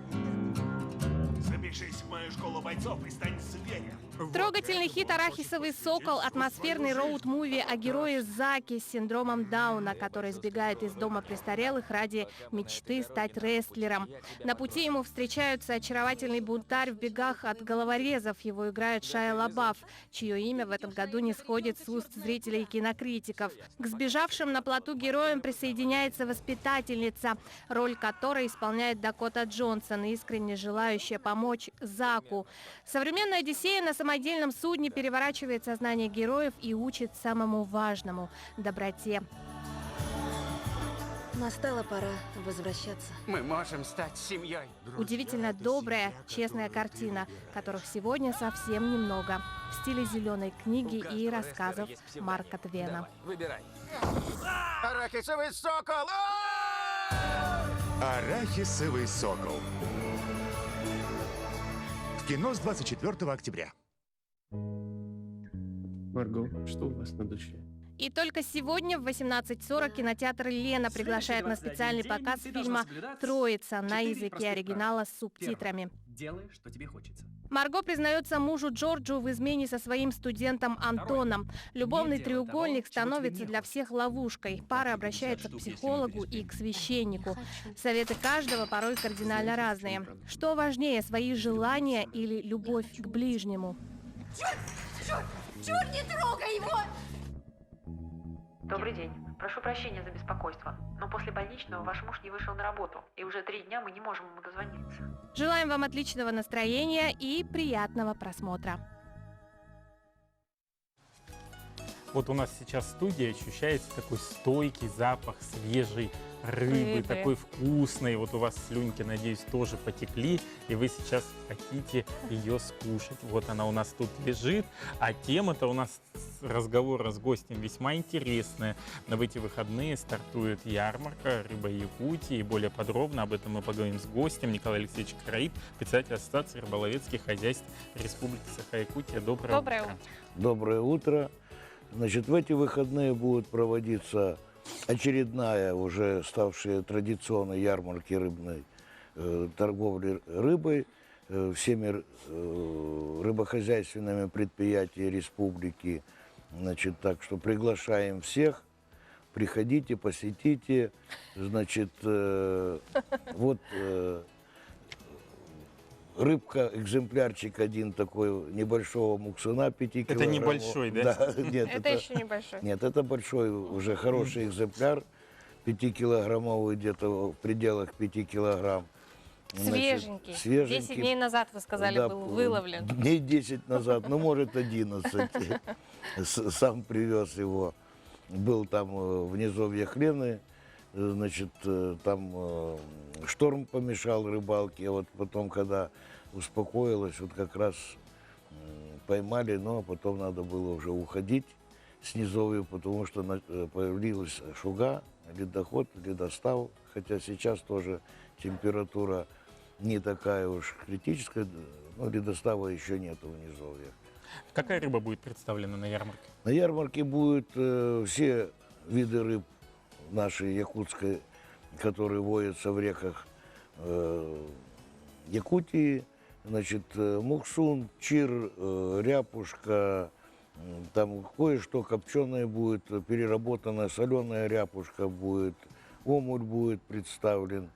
Запишись в мою школу бойцов и стань зверем. Трогательный хит «Арахисовый сокол», атмосферный роуд-муви о герое Заке с синдромом Дауна, который сбегает из дома престарелых ради мечты стать рестлером. На пути ему встречаются очаровательный бунтарь в бегах от головорезов. Его играет Шайа Лабаф, чье имя в этом году не сходит с уст зрителей и кинокритиков. К сбежавшим на плоту героям присоединяется воспитательница, роль которой исполняет Дакота Джонсон, искренне желающая помочь Заку. Современная Одиссея на самодельном судне переворачивает сознание героев и учит самому важному – доброте. Настала пора возвращаться. Мы можем стать семьей. Удивительно добрая, честная картина, которых сегодня совсем немного. В стиле зеленой книги и рассказов Марка Твена. Выбирай. Арахисовый сокол! Арахисовый сокол. В кино с 24 октября. Марго, что у вас на душе? И только сегодня в 18:40 кинотеатр «Лена» приглашает на специальный показ фильма «Троица» на языке оригинала с субтитрами. Делай, что тебе хочется. Марго признается мужу Джорджу в измене со своим студентом Антоном. Любовный треугольник становится для всех ловушкой. Пара обращается к психологу и к священнику. Советы каждого порой кардинально разные. Что важнее, свои желания или любовь к ближнему? Чёрт, не трогай его! Добрый день. Прошу прощения за беспокойство, но после больничного ваш муж не вышел на работу, и уже 3 дня мы не можем ему дозвониться. Желаем вам отличного настроения и приятного просмотра. Вот у нас сейчас в студии ощущается такой стойкий запах свежей рыбы, такой вкусной. Вот у вас слюнки, надеюсь, тоже потекли, и вы сейчас хотите ее скушать. Вот она у нас тут лежит, а тема-то у нас разговора с гостем весьма интересная. В эти выходные стартует ярмарка «Рыба Якутии», и более подробно об этом мы поговорим с гостем. Николай Алексеевич Краиб, председатель Ассоциации рыболовецких хозяйств Республики Саха-Якутия. Доброе утро. Доброе утро. Значит, в эти выходные будет проводиться очередная, уже ставшая традиционной ярмарки рыбной торговли рыбой всеми рыбохозяйственными предприятиями республики. Значит, так что приглашаем всех приходите, посетите. Значит, вот рыбка, экземплярчик один такой небольшого муксуна 5 килограммов. Это небольшой, да? Да, нет, Это еще небольшой. Нет, это большой, уже хороший экземпляр, 5-килограммовый, где-то в пределах 5 килограмм. Свеженький. Свеженький. 10 дней назад, вы сказали, Да, был выловлен. Дней 10 назад, ну, может, 11. Сам привез его. Был там в низовьях Лены, значит, там шторм помешал рыбалке. А вот потом, когда успокоилось, вот как раз поймали, но потом надо было уже уходить с низовья, потому что появилась шуга, ледоход, ледостав. Хотя сейчас тоже температура не такая уж критическая, но ледостава еще нету в низовьях. Какая рыба будет представлена на ярмарке? На ярмарке будут все виды рыб нашей якутской, которые водятся в реках Якутии. Значит, муксун, чир, ряпушка, там кое-что копченое будет, переработанная соленая ряпушка будет, омуль будет представлен.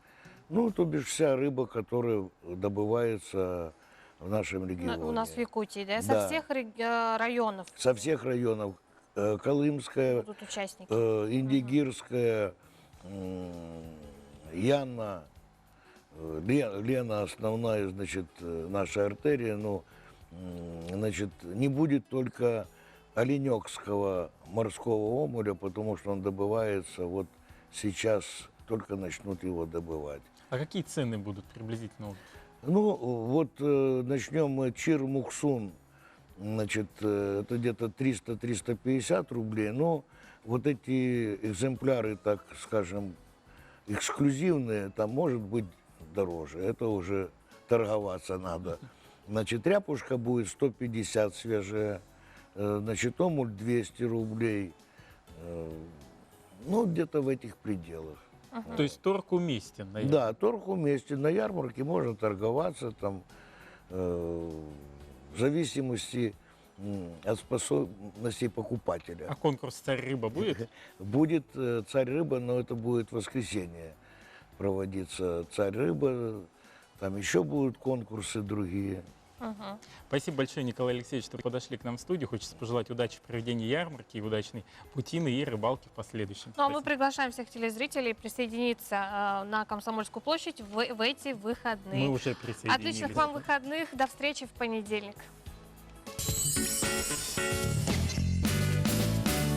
Ну, то бишь вся рыба, которая добывается в нашем регионе. У нас в Якутии, да? Да. Со всех районов Со всех районов. Колымская, будут участники. Индигирская, Яна, Лена основная, значит, наша артерия, но, значит, не будет только оленёкского морского омуля, потому что он добывается вот сейчас, только начнут его добывать. А какие цены будут приблизительно? Ну, вот начнем мы чир-муксун, значит, это где-то 300-350 рублей, но вот эти экземпляры, так скажем, эксклюзивные, там может быть дороже, это уже торговаться надо. Значит, ряпушка будет 150 свежая, значит, омуль 200 рублей, ну, где-то в этих пределах. То есть торг уместен? Наверное. Да, торг уместен. На ярмарке можно торговаться там, в зависимости от способностей покупателя. А конкурс «Царь рыба» будет? Будет «Царь рыба», но это будет в воскресенье проводиться «Царь рыба». Там еще будут конкурсы другие. Спасибо большое, Николай Алексеевич, что подошли к нам в студию. Хочется пожелать удачи в проведении ярмарки и удачной путины и рыбалки в последующем. Ну, а мы приглашаем всех телезрителей присоединиться на Комсомольскую площадь в эти выходные. Мы уже присоединились. Отличных вам выходных. До встречи в понедельник.